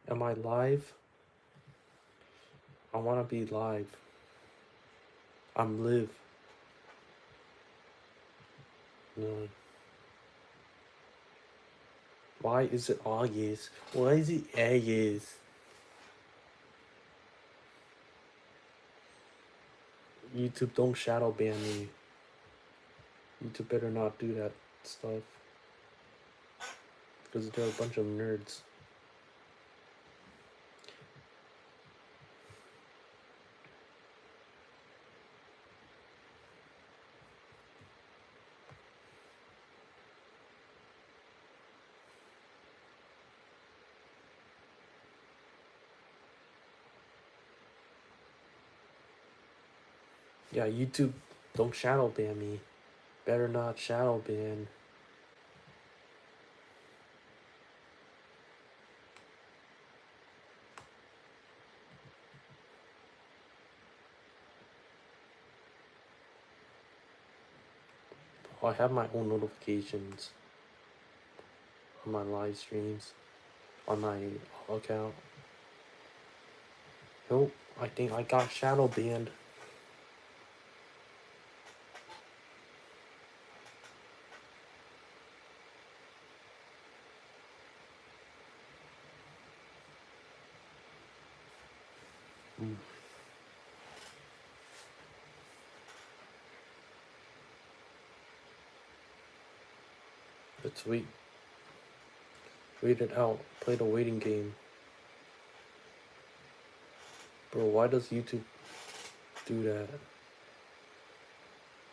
Am I live? I wanna be live. I'm live. No. Why is it August? Why is it August? YouTube, don't shadow ban me. YouTube better not do that stuff. Because they're a bunch of nerds. Yeah, YouTube, don't shadow ban me. Better not shadow ban. I have my own notifications on my live streams, on my account. Nope, I think I got shadow banned. Let's wait. Wait it out. Play the waiting game. Bro, why does YouTube do that?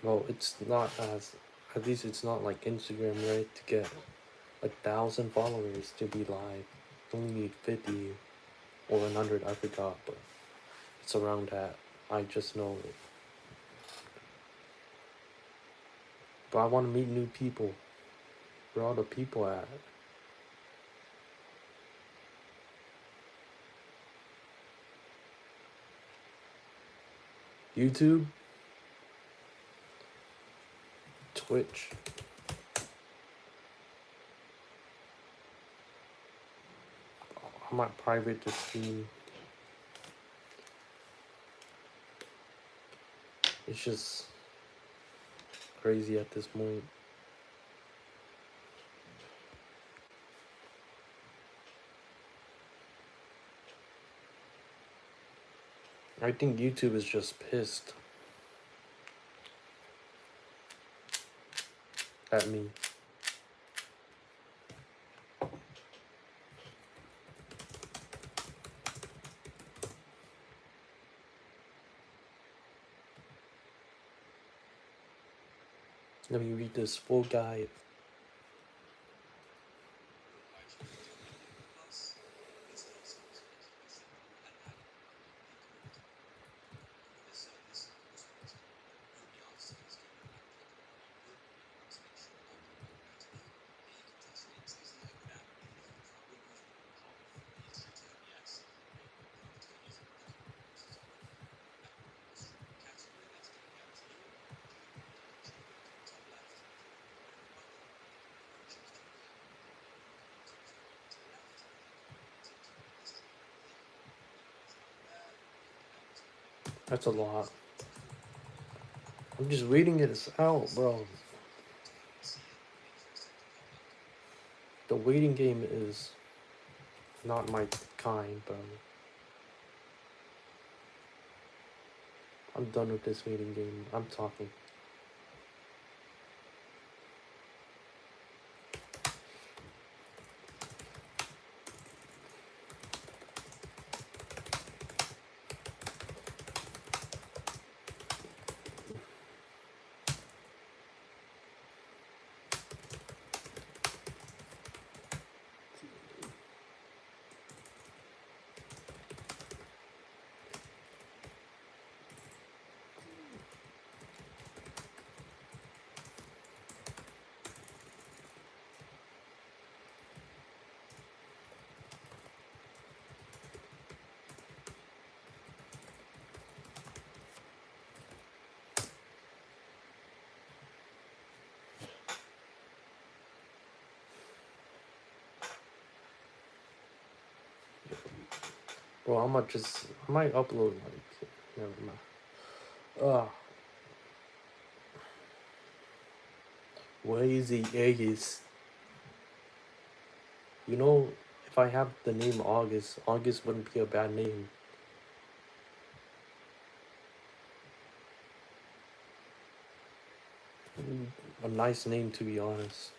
Well, it's not as... At least it's not like Instagram, right? To get 1,000 followers to be live. You only need 50 or 100, I forgot, but it's around that. I just know it. But I want to meet new people. Where are all the people at? YouTube? Twitch? I might private the stream. It's just crazy at this point. I think YouTube is just pissed at me. Let me read this full guide. That's a lot. I'm just reading it out, bro. The waiting game is not my kind, bro. I'm done with this waiting game. I'm talking. Bro, I might upload like, never mind. Ah, where is the Aegis? You know, if I have the name August, August wouldn't be a bad name. A nice name, to be honest.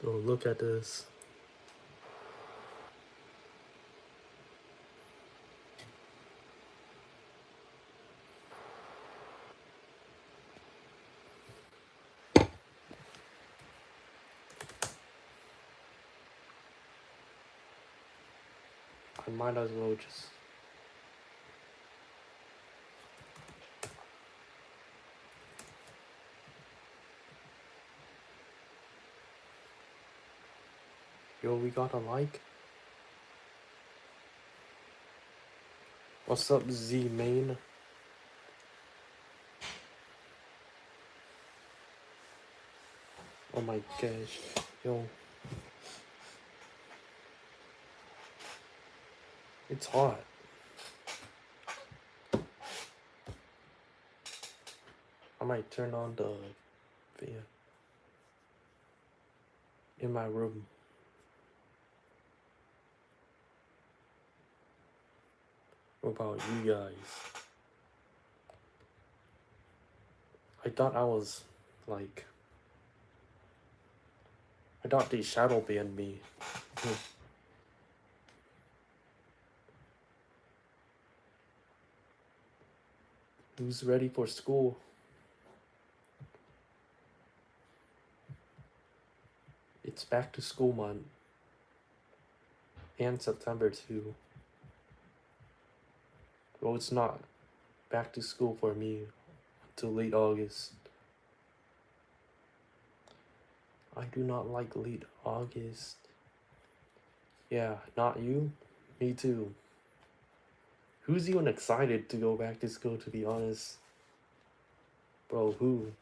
Oh, look at this. I might as well just. Yo, we got a like. What's up, Z main? Oh my gosh. Yo, it's hot. I might turn on the fan in my room. What about you guys? I thought I thought they shadow banned me. Who's ready for school? It's back to school month. And September too. Well, it's not back to school for me until late August. I do not like late August. Yeah, not you? Me too. Who's even excited to go back to school, to be honest? Bro, who?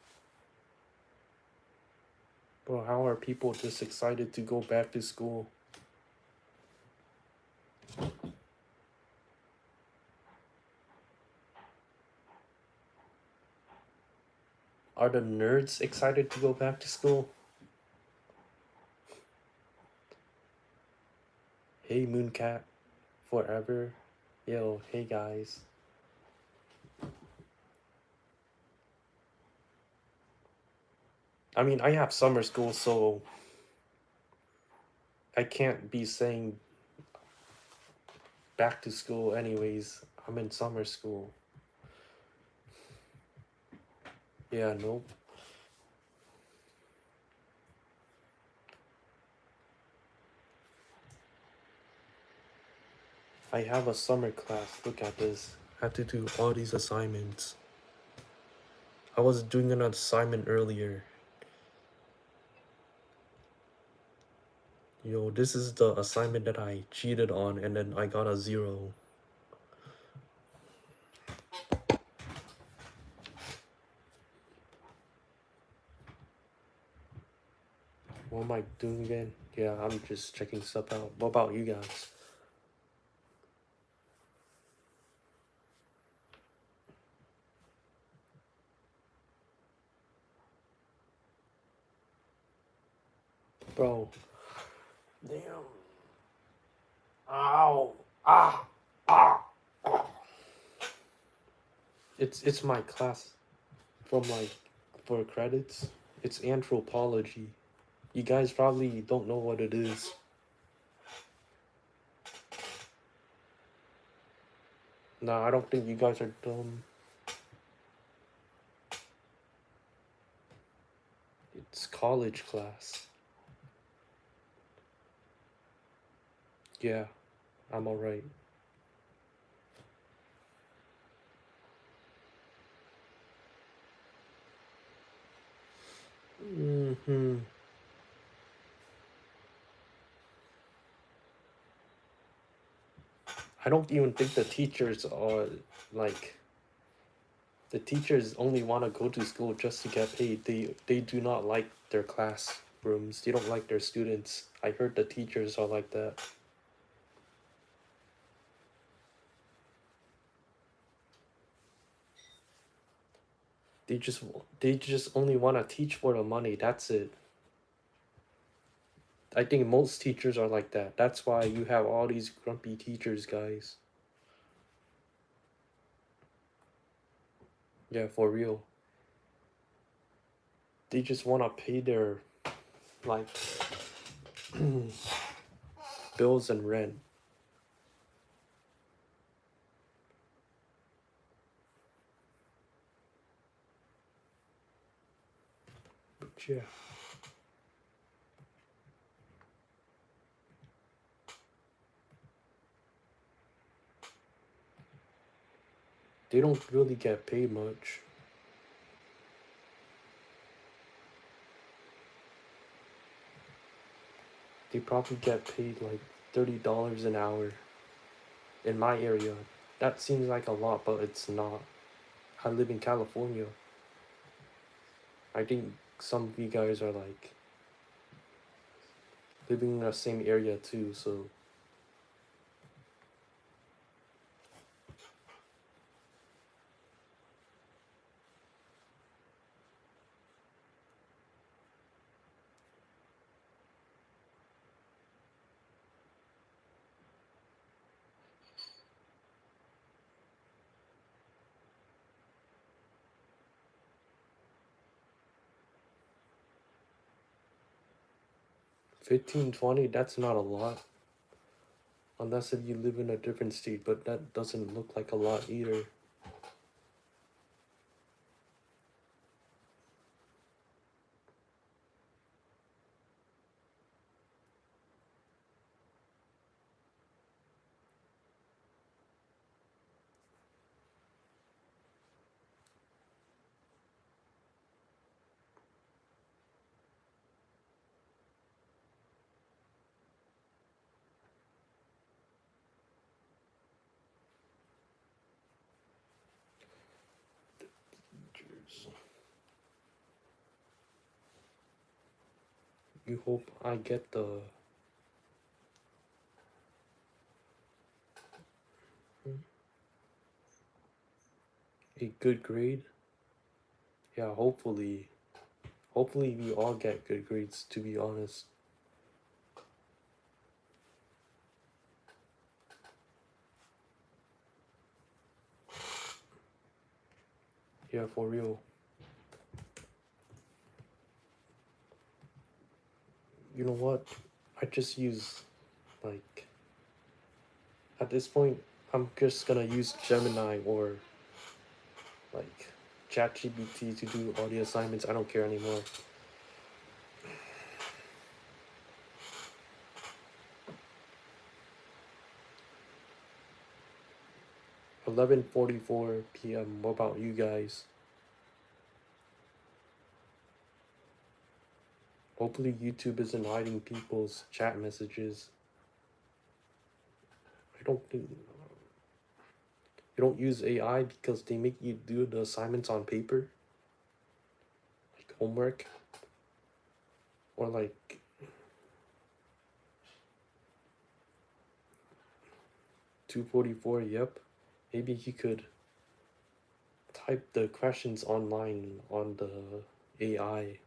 Bro, how are people just excited to go back to school? Are the nerds excited to go back to school? Hey, Mooncat. Forever. Yo, hey guys. I mean, I have summer school, so I can't be saying back to school anyways. I'm in summer school. Yeah, nope. I have a summer class. Look at this. I have to do all these assignments. I was doing an assignment earlier. Yo, this is the assignment that I cheated on and then I got a 0. What am I doing again? Yeah, I'm just checking stuff out. What about you guys? Bro. Damn. Ow. Ah. Ah. Ah. It's my class from like for credits. It's anthropology. You guys probably don't know what it is. Nah, I don't think you guys are dumb. It's college class. Yeah, I'm alright. Mm-hmm. I don't even think the teachers are like the teachers only want to go to school just to get paid. They do not like their classrooms. They don't like their students. I heard the teachers are like that. They just they just only want to teach for the money. That's it. I think most teachers are like that. That's why you have all these grumpy teachers, guys. Yeah, for real. They just want to pay their like bills and rent. But yeah. They don't really get paid much. They probably get paid like $30 an hour in my area. That seems like a lot, but it's not. I live in California. I think some of you guys are like living in the same area too, so 15, 20, that's not a lot. Unless if you live in a different state, but that doesn't look like a lot either. You hope I get a good grade. Yeah, hopefully. Hopefully we all get good grades, to be honest. Yeah, for real. You know what? I just use like at this point I'm just gonna use Gemini or like ChatGPT to do all the assignments. I don't care anymore. 11:44 p.m. What about you guys? Hopefully YouTube isn't hiding people's chat messages. I don't think you don't use AI because they make you do the assignments on paper, like homework, or like 2:44. Yep, maybe you could type the questions online on the AI.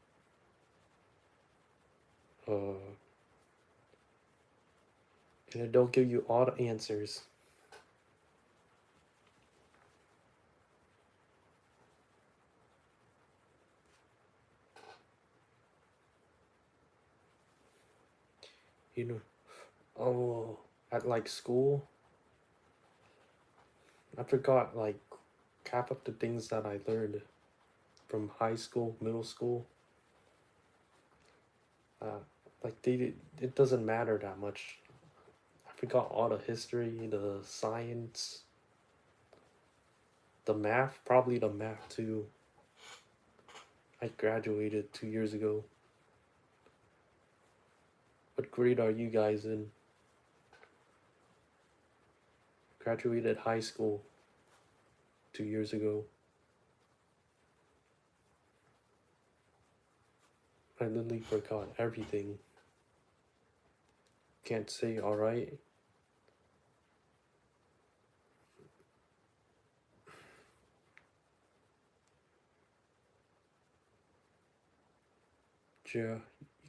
And it don't give you all the answers. You know, oh, at like school, I forgot like half of the things that I learned from high school, middle school. Uh, like it doesn't matter that much. I forgot all the history, the science, the math, probably the math too. I graduated 2 years ago. What grade are you guys in? graduated high school 2 years ago. I literally forgot everything. Can't say alright. Yeah, you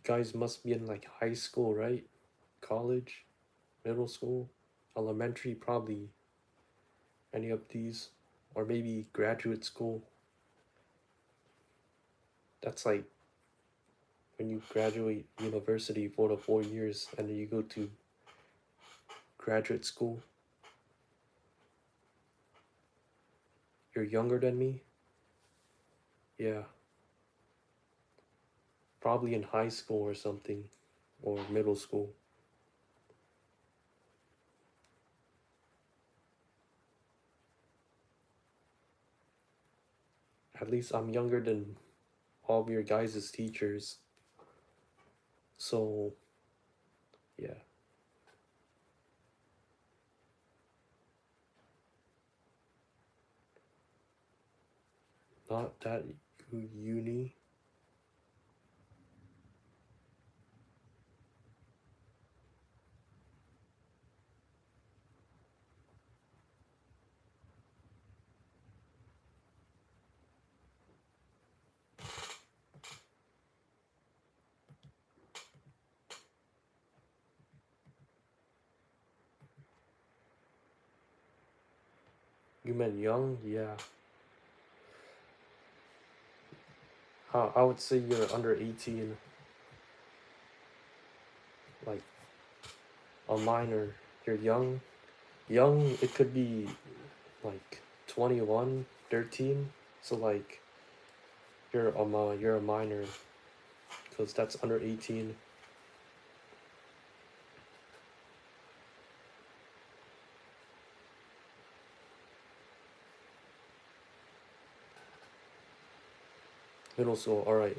guys must be in like high school, right? College, middle school, elementary, probably any of these, or maybe graduate school. That's like when you graduate university for the 4 years and then you go to graduate school. You're younger than me? Yeah. Probably in high school or something, or middle school. At least I'm younger than all of your guys' teachers. So, yeah. Not that uni. You meant young? Yeah. I would say you're under 18. Like a minor. You're young. Young, it could be like 21, 13. So like you're a minor because that's under 18. Middle school, all right.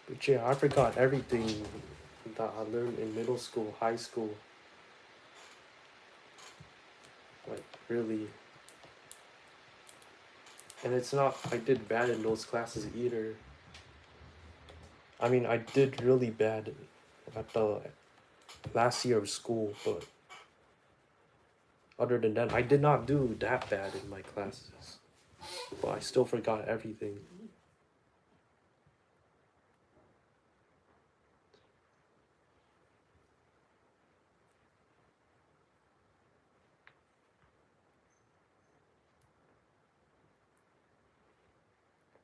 But yeah, I forgot everything that I learned in middle school, high school. Like really. And it's not I did bad in those classes either. I mean, I did really bad at the last year of school, but other than that, I did not do that bad in my classes. But I still forgot everything.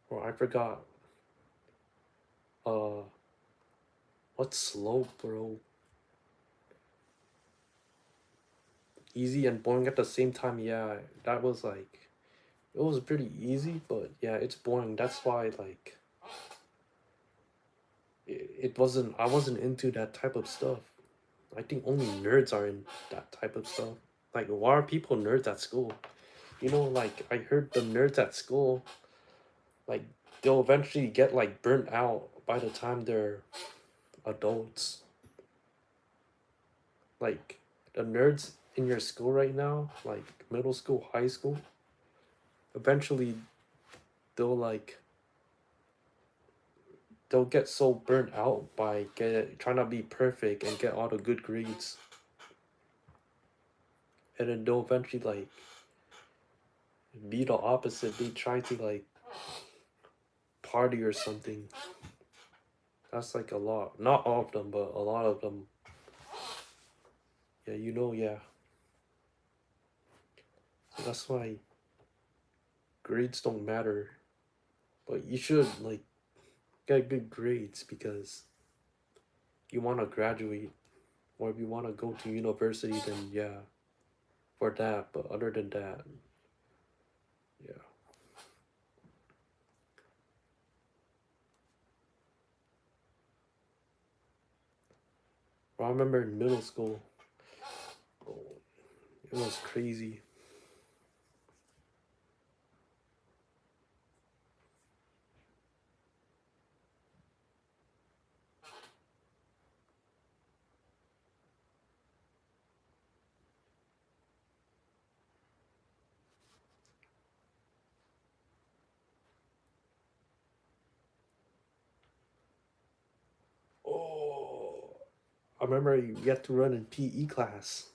Or I forgot uh what slope, bro? Easy and boring at the same time. Yeah, that was like it was pretty easy, but yeah, it's boring. That's why like it wasn't I wasn't into that type of stuff. I think only nerds are in that type of stuff. Like why are people nerds at school? You know, like I heard the nerds at school, like they'll eventually get like burnt out by the time they're adults. Like the nerds in your school right now, like middle school, high school, eventually they'll like they'll get so burnt out by trying to be perfect and get all the good grades. And then they'll eventually like be the opposite. They try to like party or something. That's like a lot. Not all of them, but a lot of them. Yeah, you know, yeah. So that's why grades don't matter. But you should like get good grades because you want to graduate, or if you want to go to university, then yeah, for that. But other than that, yeah. I remember in middle school, oh, it was crazy. I remember you had to run in PE class.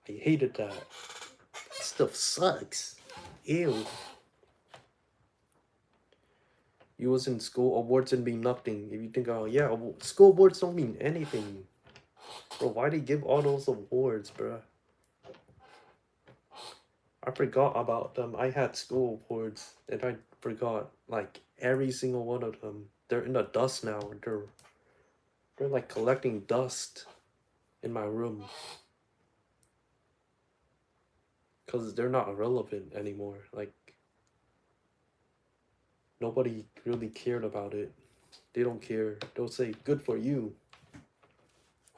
I hated that. That stuff sucks. Ew. You was in school, awards didn't mean nothing. If you think, oh yeah, school awards don't mean anything. Bro, why they give all those awards, bro? I forgot about them. I had school awards and I forgot like every single one of them. They're in the dust now. They're like collecting dust in my room. Cause they're not relevant anymore. Like nobody really cared about it. They don't care. They'll say good for you.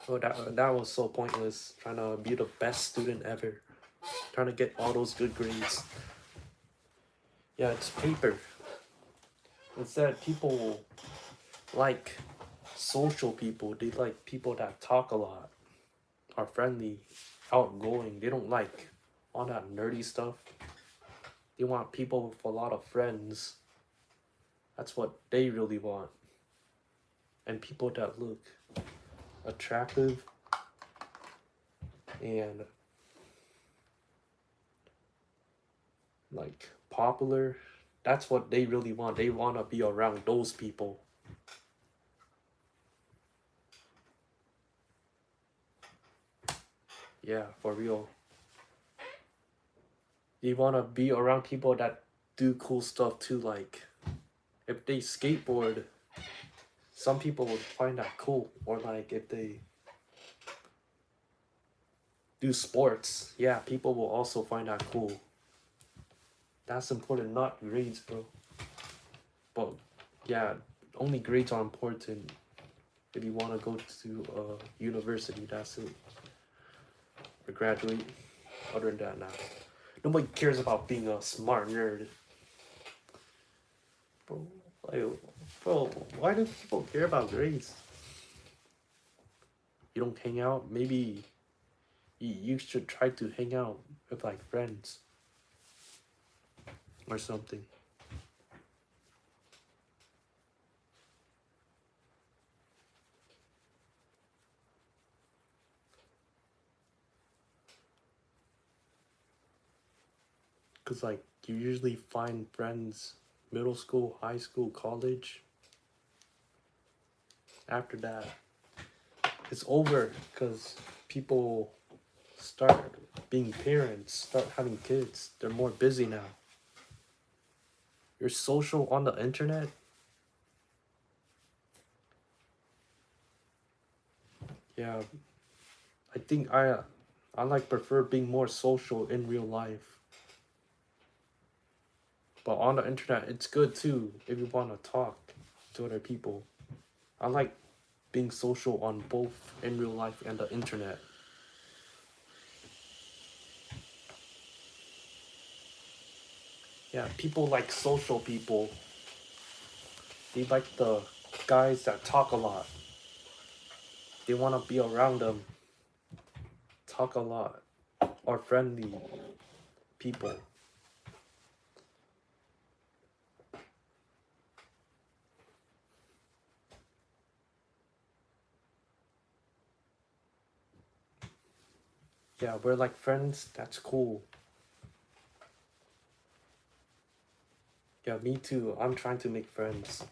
Oh, that was so pointless. Trying to be the best student ever. Trying to get all those good grades. Yeah, it's paper. Instead, people like social people. They like people that talk a lot, are friendly, outgoing. They don't like all that nerdy stuff. They want people with a lot of friends. That's what they really want. And people that look attractive and like popular. That's what they really want. They want to be around those people. Yeah, for real. You want to be around people that do cool stuff too. Like, if they skateboard, some people would find that cool. Or like, if they do sports, yeah, people will also find that cool. That's important, not grades, bro. But yeah, only grades are important if you want to go to a university. That's it. Or graduate. Other than that, nah. Nobody cares about being a smart nerd. Bro, like, bro, why do people care about grades? You don't hang out? Maybe you should try to hang out with like friends or something. Cause like you usually find friends middle school, high school, college. After that, it's over because people start being parents, start having kids. They're more busy now. You're social on the internet. Yeah, I think I like prefer being more social in real life. But on the internet, it's good too if you want to talk to other people. I like being social on both in real life and the internet. Yeah, people like social people. They like the guys that talk a lot. They want to be around them, talk a lot, or friendly people. Yeah, we're like friends. That's cool. Yeah, me too. I'm trying to make friends.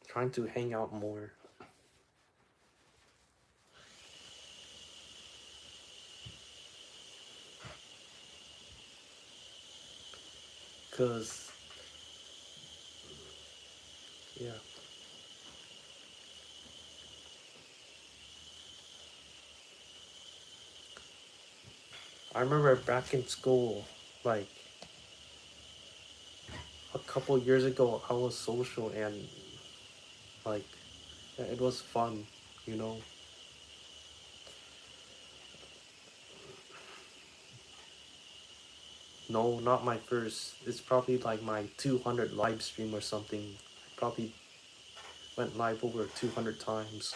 Trying to hang out more. Cause yeah. I remember back in school, like a couple years ago, I was social and like it was fun, you know. No, not my first. It's probably like my 200 live stream or something. I probably went live over 200 times.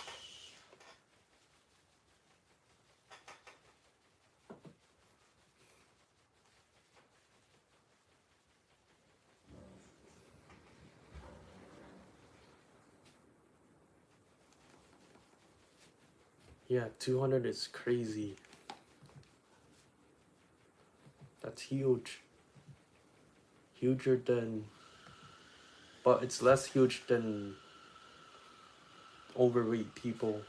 Yeah, 200 is crazy. That's huge. Huger than, but it's less huge than overweight people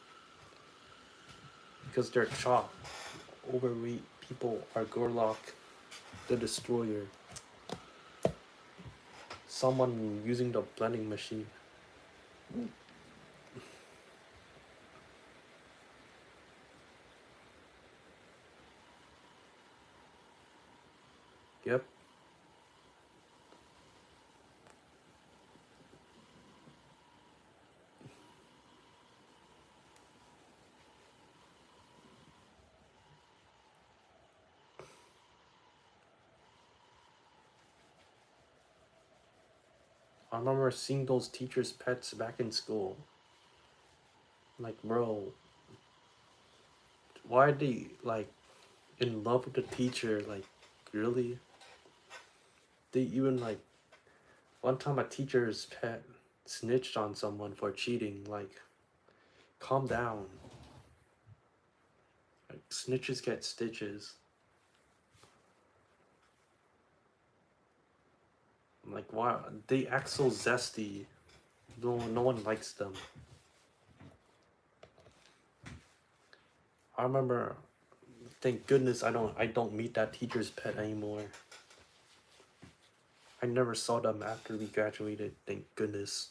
because they're chopped. Overweight people are Gorlock the Destroyer. Someone using the blending machine. Yep. I remember seeing those teachers' pets back in school. Like, bro, why are they like in love with the teacher? Like, really? They even like one time a teacher's pet snitched on someone for cheating. Like, calm down. Like, snitches get stitches. Like, why they act so zesty? No one likes them. I remember. Thank goodness I don't meet that teacher's pet anymore. I never saw them after we graduated. Thank goodness.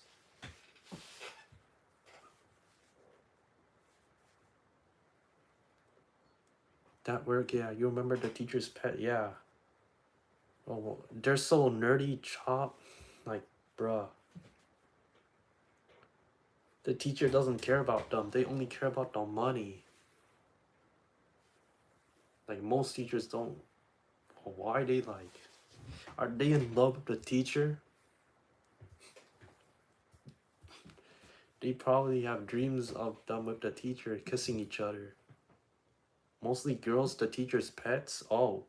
That work, yeah. You remember the teacher's pet, yeah. Oh, they're so nerdy, chop. Like, bruh. The teacher doesn't care about them. They only care about the money. Like, most teachers don't. Why they like? Are they in love with the teacher? They probably have dreams of them with the teacher kissing each other. Mostly girls, the teacher's pets. Oh,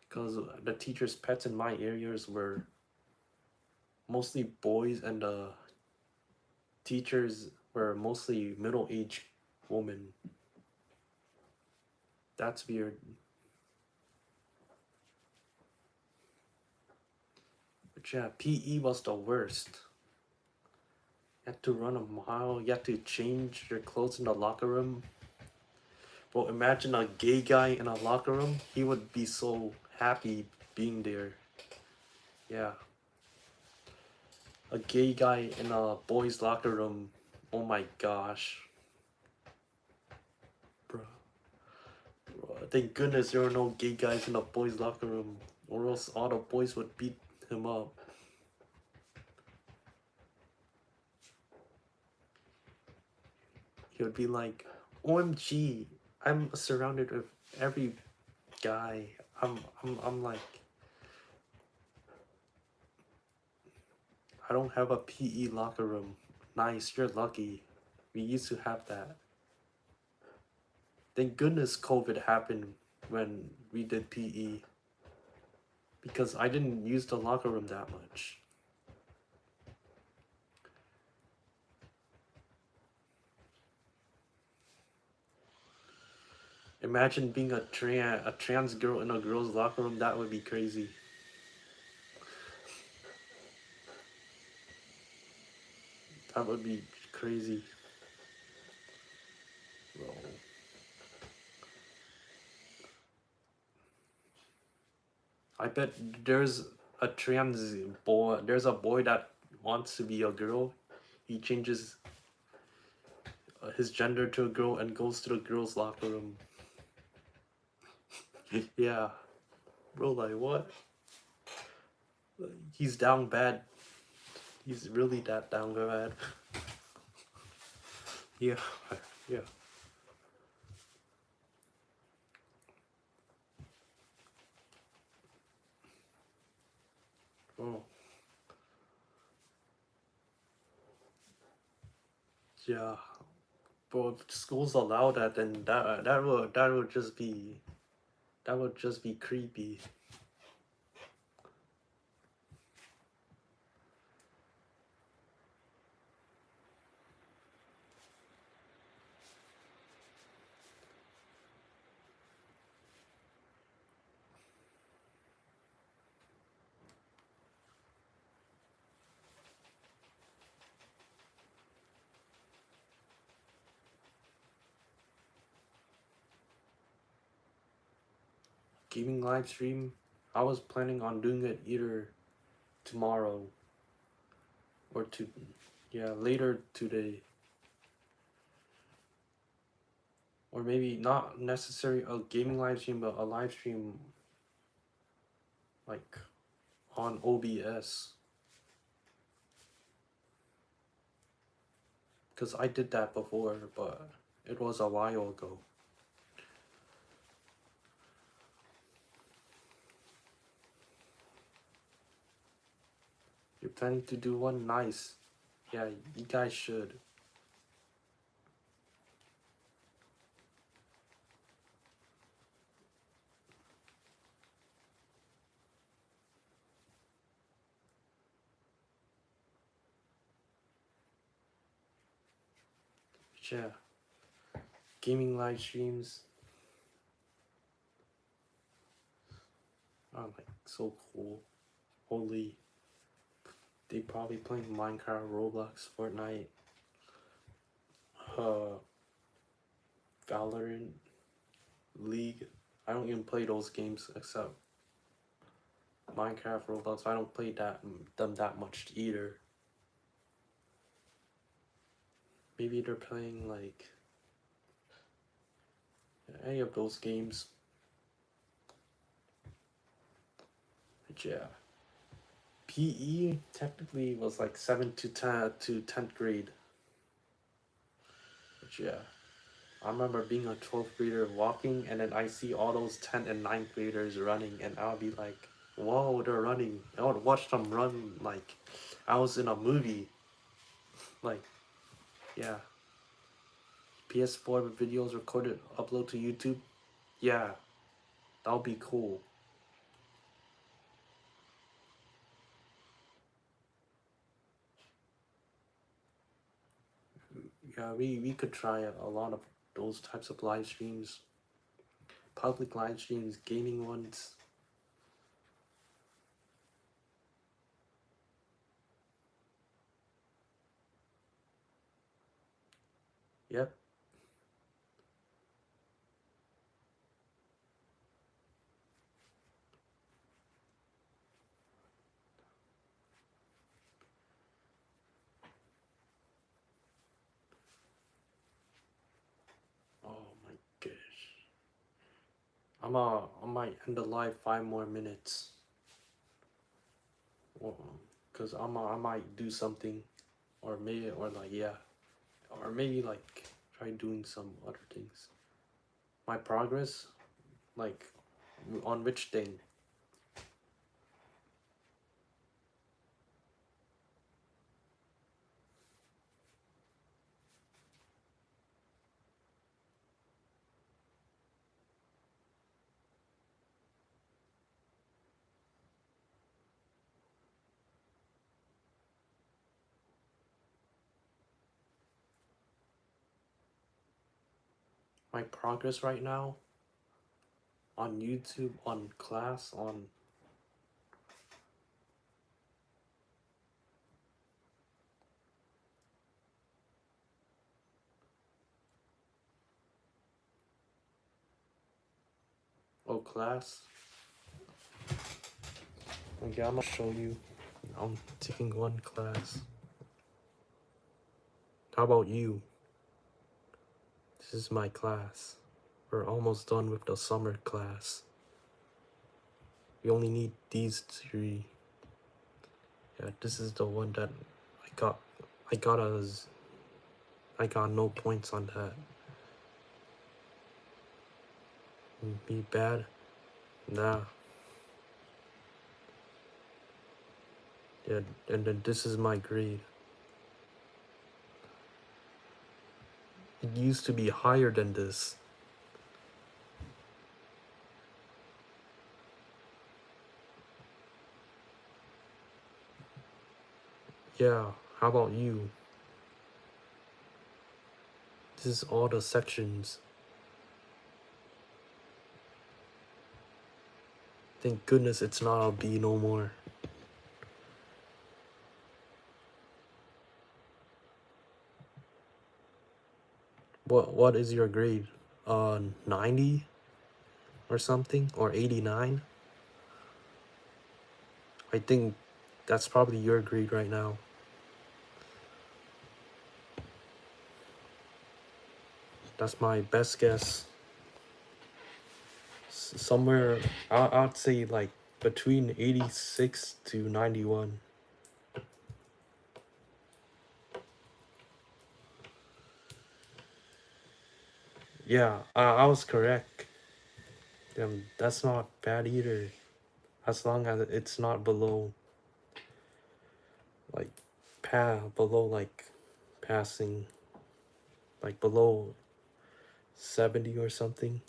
because the teacher's pets in my areas were mostly boys, and the teachers were mostly middle-aged women. That's weird. But yeah, PE was the worst. You had to run a mile, you had to change your clothes in the locker room. Well, imagine a gay guy in a locker room. He would be so happy being there. Yeah. A gay guy in a boys' locker room. Oh my gosh. Bro. Thank goodness there were no gay guys in a boys' locker room. Or else all the boys would beat him up. He would be like, OMG, I'm surrounded with every guy. I'm like, I don't have a PE locker room. Nice, you're lucky. We used to have that. Thank goodness COVID happened when we did PE. Because I didn't use the locker room that much. Imagine being a trans girl in a girl's locker room. That would be crazy. That would be crazy. Bro. I bet there's a trans boy. There's a boy that wants to be a girl. He changes his gender to a girl and goes to the girls' locker room. Yeah. Bro, like, what? He's down bad. He's really that down bad. Yeah. Yeah. Oh. Yeah. Bro, if schools allow that, then that would just be creepy. gaming live stream, I was planning on doing it either tomorrow or later today. Or maybe not necessarily a gaming live stream, but a live stream like on OBS. Because I did that before, but it was a while ago. You're planning to do one? Nice. Yeah, you guys should. Yeah. Gaming live streams are like so cool. Holy. They probably playing Minecraft, Roblox, Fortnite, uh, Valorant, League. I don't even play those games except Minecraft, Roblox. I don't play them that much either. Maybe they're playing like any of those games. But yeah. PE technically was like 7th to 10th grade. But yeah. I remember being a 12th grader walking, and then I see all those 10th and 9th graders running, and I'll be like, whoa, they're running. I would watch them run like I was in a movie. Like, yeah. PS4 videos recorded, upload to YouTube. Yeah, that would be cool. Yeah, we could try a lot of those types of live streams. Public live streams, gaming ones. Yep. Oh my gosh. I might end the live 5 more minutes. Cause I might do something, or maybe or maybe like try doing some other things. My progress, like on which thing? My progress right now on YouTube, on class, on class. Okay, I'm gonna show you. I'm taking one class. How about you? This is my class. We're almost done with the summer class. We only need these 3. Yeah, this is the one that I got. I got as. I got no points on that. Be bad? Nah. Yeah, and then this is my grade. It used to be higher than this. Yeah, how about you? This is all the sections. Thank goodness it's not a B no more. What is your grade? 90? or something, or 89. I think that's probably your grade right now. That's my best guess. Somewhere, I'd say like between 86 to 91. Yeah, I was correct. That's not bad either. As long as it's not below, like, below, like, passing, like, below 70 or something.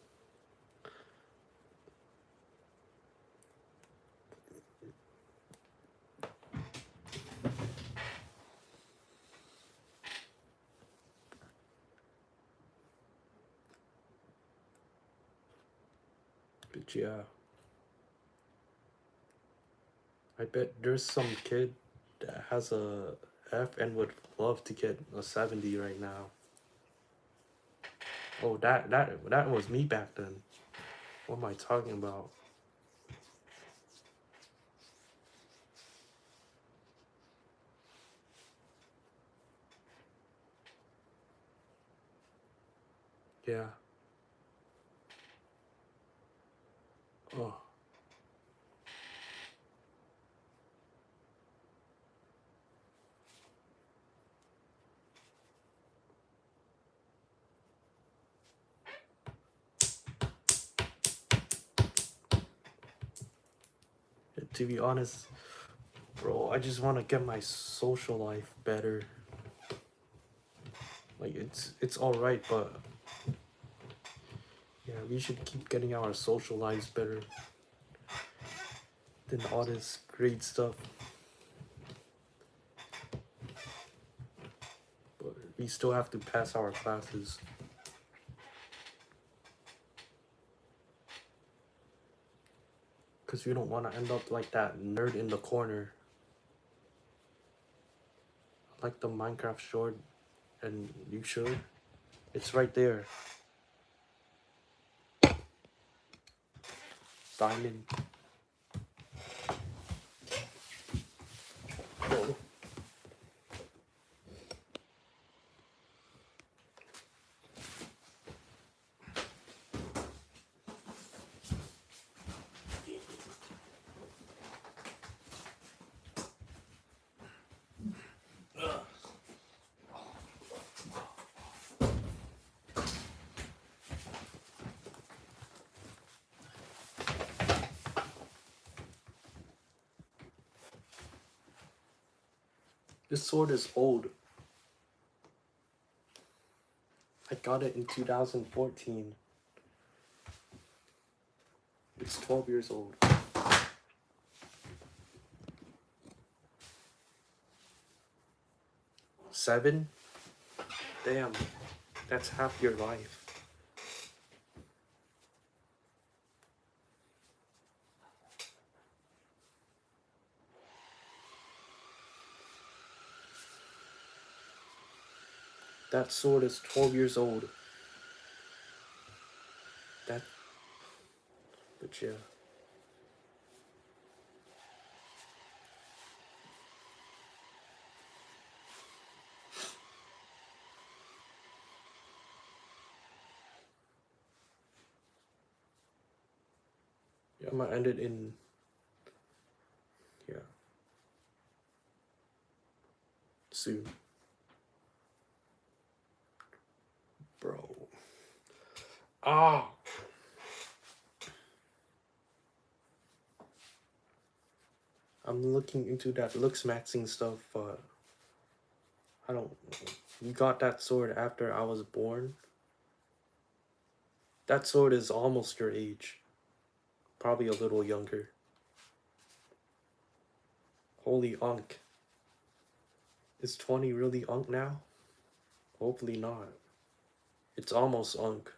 But yeah, I bet there's some kid that has a F and would love to get a 70 right now. Oh, that was me back then. What am I talking about? Yeah. Oh. To be honest, bro, I just want to get my social life better. Like, it's all right, but yeah, we should keep getting our social lives better than all this great stuff. But we still have to pass our classes. Because we don't want to end up like that nerd in the corner. Like the Minecraft short, and you should. It's right there. Diamond. Oh. This sword is old. I got it in 2014. It's 12 years old. 7? Damn, that's half your life. That sword is 12 years old. But yeah. Yeah, I'm gonna end it in, yeah, soon. Bro. Ah! I'm looking into that looks maxing stuff, but I don't. You got that sword after I was born? That sword is almost your age. Probably a little younger. Holy unk. Is 20 really unk now? Hopefully not. It's almost unk.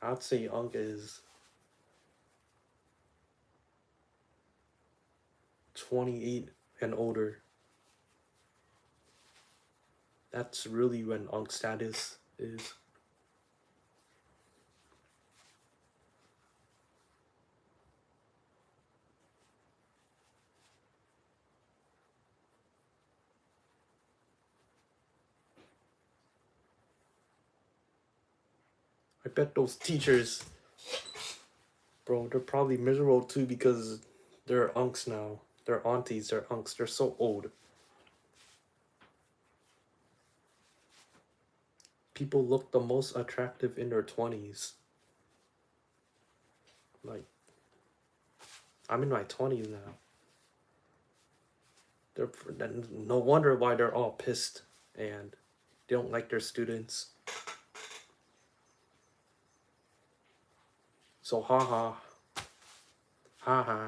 I'd say unk is 28 and older. That's really when unk status is. I bet those teachers, bro, they're probably miserable too because they're unks now. They're aunties, they're unks, they're so old. People look the most attractive in their 20s. Like, I'm in my 20s now. They're no wonder why they're all pissed and they don't like their students. So haha, haha.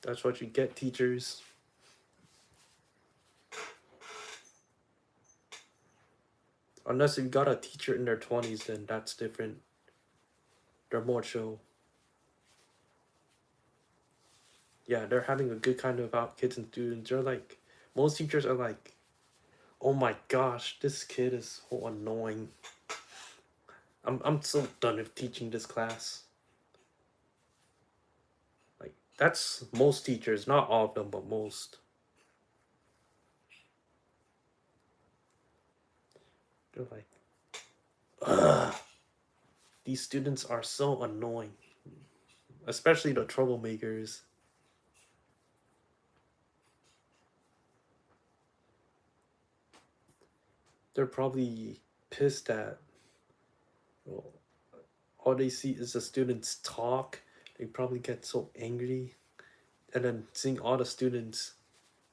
That's what you get, teachers. Unless you got a teacher in their 20s, then that's different. They're more chill. Yeah, they're having a good kind of about kids and students. They're like, most teachers are like, oh my gosh, this kid is so annoying. I'm so done with teaching this class. Like, that's most teachers, not all of them, but most. They're like, ugh, these students are so annoying. Especially the troublemakers. They're probably pissed at, well, all they see is the students talk. They probably get so angry. And then seeing all the students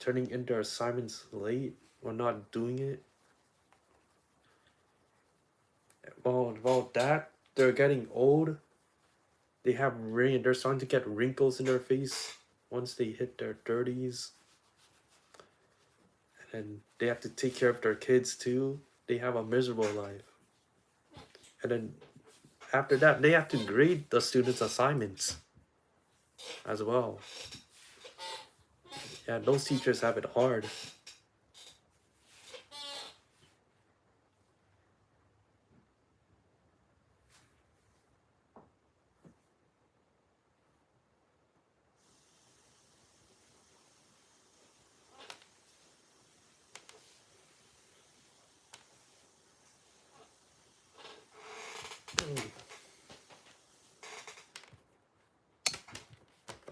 turning in their assignments late or not doing it. Well, that they're getting old. They have they're starting to get wrinkles in their face once they hit their 30s. And they have to take care of their kids too. They have a miserable life. And then after that, they have to grade the students' assignments as well. Yeah, those teachers have it hard.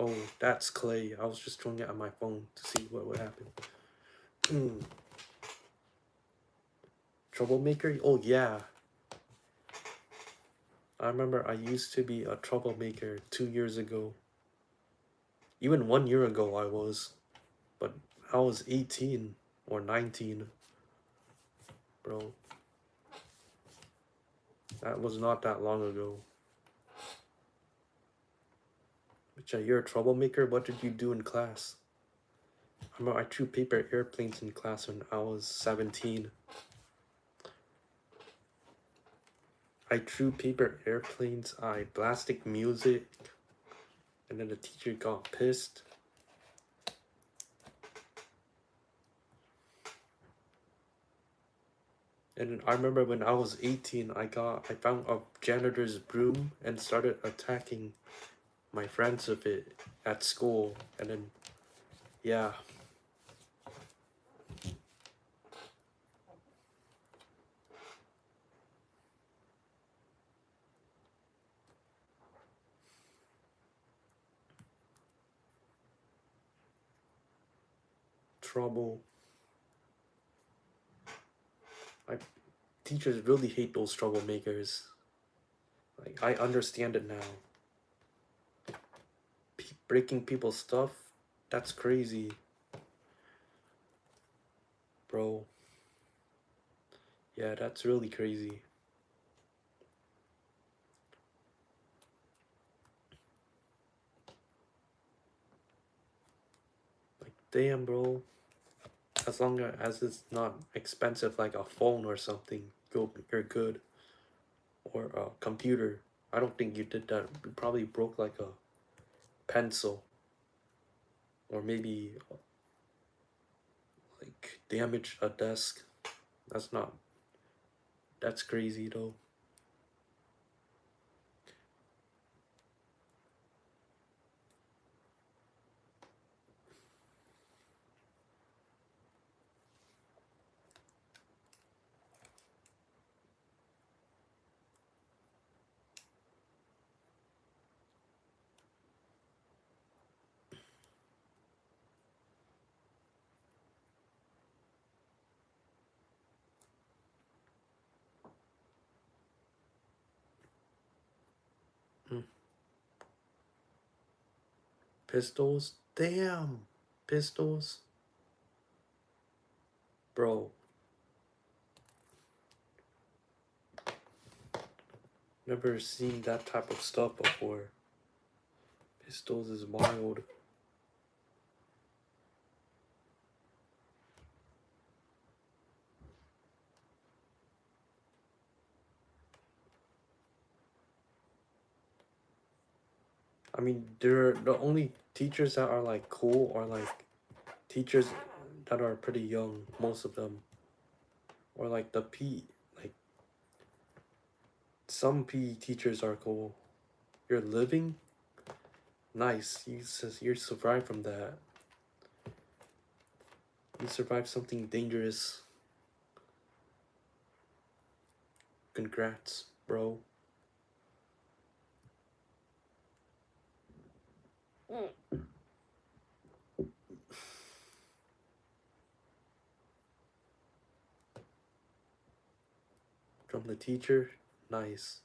Oh, that's Clay. I was just throwing it on my phone to see what would happen. Troublemaker? Oh, yeah. I remember I used to be a troublemaker 2 years ago. Even 1 year ago, I was. But I was 18 or 19. Bro. That was not that long ago. But yeah, you're a troublemaker? What did you do in class? I remember I threw paper airplanes in class when I was 17. I threw paper airplanes, I blasted music, and then the teacher got pissed. And I remember when I was 18, I found a janitor's broom and started attacking my friends with it at school. And then, yeah. Trouble. Teachers really hate those troublemakers. Like, I understand it now. Breaking people's stuff, that's crazy. Bro. Yeah, that's really crazy. Like, damn, bro. As long as it's not expensive like a phone or something, you're good. Or a computer. I don't think you did that. You probably broke like a pencil. Or maybe like damaged a desk. That's crazy though. Pistols? Damn. Pistols? Bro. Never seen that type of stuff before. Pistols is wild. I mean, they're the only teachers that are like cool are like teachers that are pretty young, most of them. Or like like some PE teachers are cool. You're living? Nice. You survived from that. You survived something dangerous. Congrats, bro. From the teacher? Nice.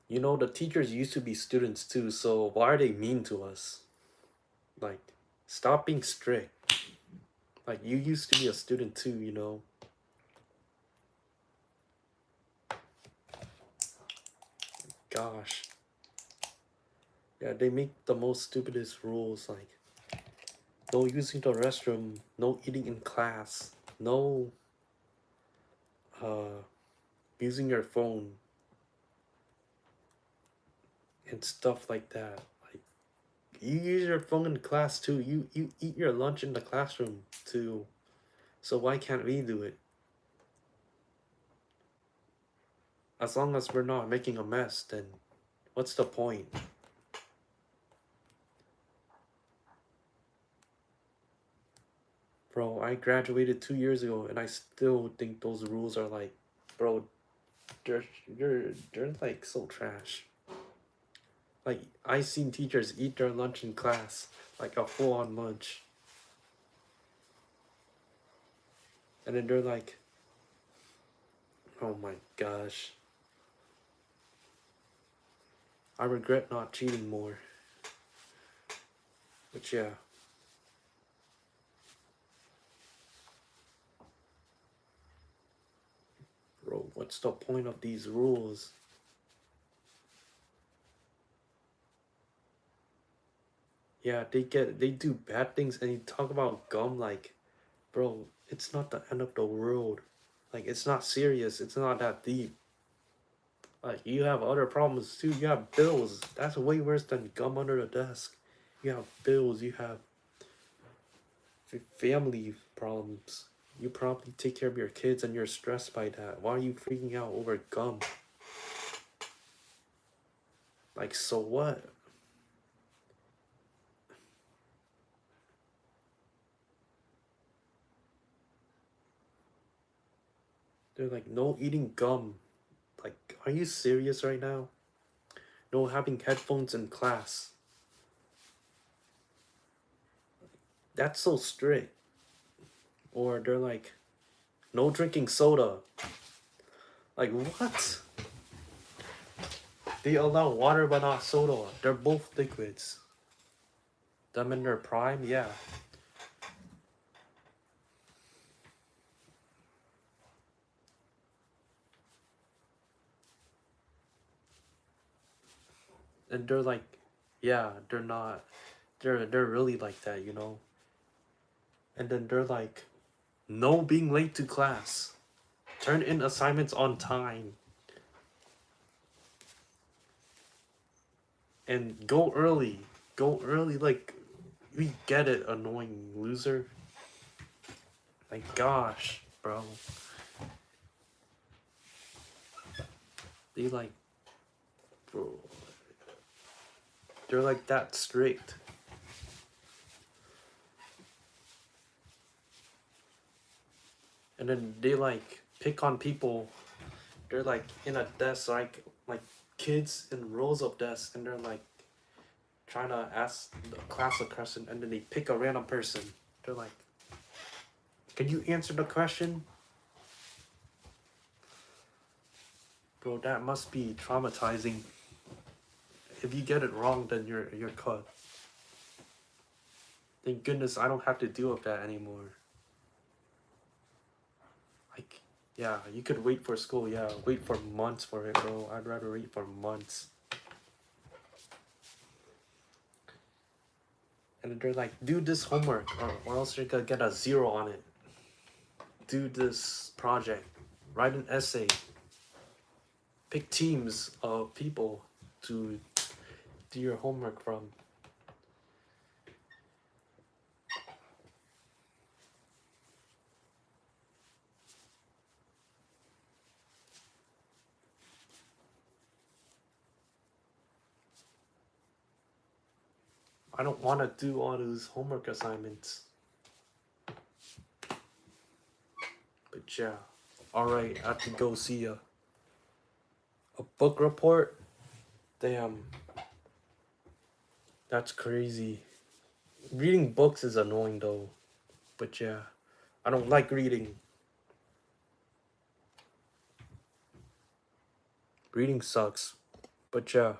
You know, the teachers used to be students too, so why are they mean to us? Like, stop being strict. Like, you used to be a student too, you know? Gosh. Yeah, they make the most stupidest rules, like, no using the restroom, no eating in class, no uh using your phone and stuff like that. Like, you use your phone in class too. You eat your lunch in the classroom too. So why can't we do it? As long as we're not making a mess, then what's the point? Bro, I graduated 2 years ago and I still think those rules are like, bro, they're like so trash. Like, I seen teachers eat their lunch in class, like a full-on lunch. And then they're like, oh my gosh. I regret not cheating more. But yeah. Bro, what's the point of these rules? Yeah, they do bad things and you talk about gum like, bro, it's not the end of the world. Like, it's not serious. It's not that deep. Like, you have other problems too. You have bills. That's way worse than gum under the desk. You have bills. You have family problems. You probably take care of your kids and you're stressed by that. Why are you freaking out over gum? Like, so what? They're like, no eating gum. Like, are you serious right now? No having headphones in class. That's so strict. Or they're like, no drinking soda. Like, what? They allow water but not soda. They're both liquids. Them in their prime, yeah. And they're like, yeah, they're not. They're really like that, you know. And then they're like, no being late to class. Turn in assignments on time. And go early. Go early, like, we get it, annoying loser. Like, gosh, bro. They like, bro. They're like that strict. And then they like pick on people. They're like in a desk, like kids in rows of desks, and they're like trying to ask the class a question, and then they pick a random person. They're like, "Can you answer the question?" Bro, that must be traumatizing. If you get it wrong, then you're cut. Thank goodness I don't have to deal with that anymore. Like, yeah, you could wait for school. Yeah, wait for months for it, bro. I'd rather wait for months. And they're like, do this homework, or else you're gonna get a 0 on it. Do this project. Write an essay. Pick teams of people to do your homework from. I don't want to do all those homework assignments. But yeah. Alright, I have to go see a book report. Damn. That's crazy. Reading books is annoying though. But yeah. I don't like reading. Reading sucks. But yeah.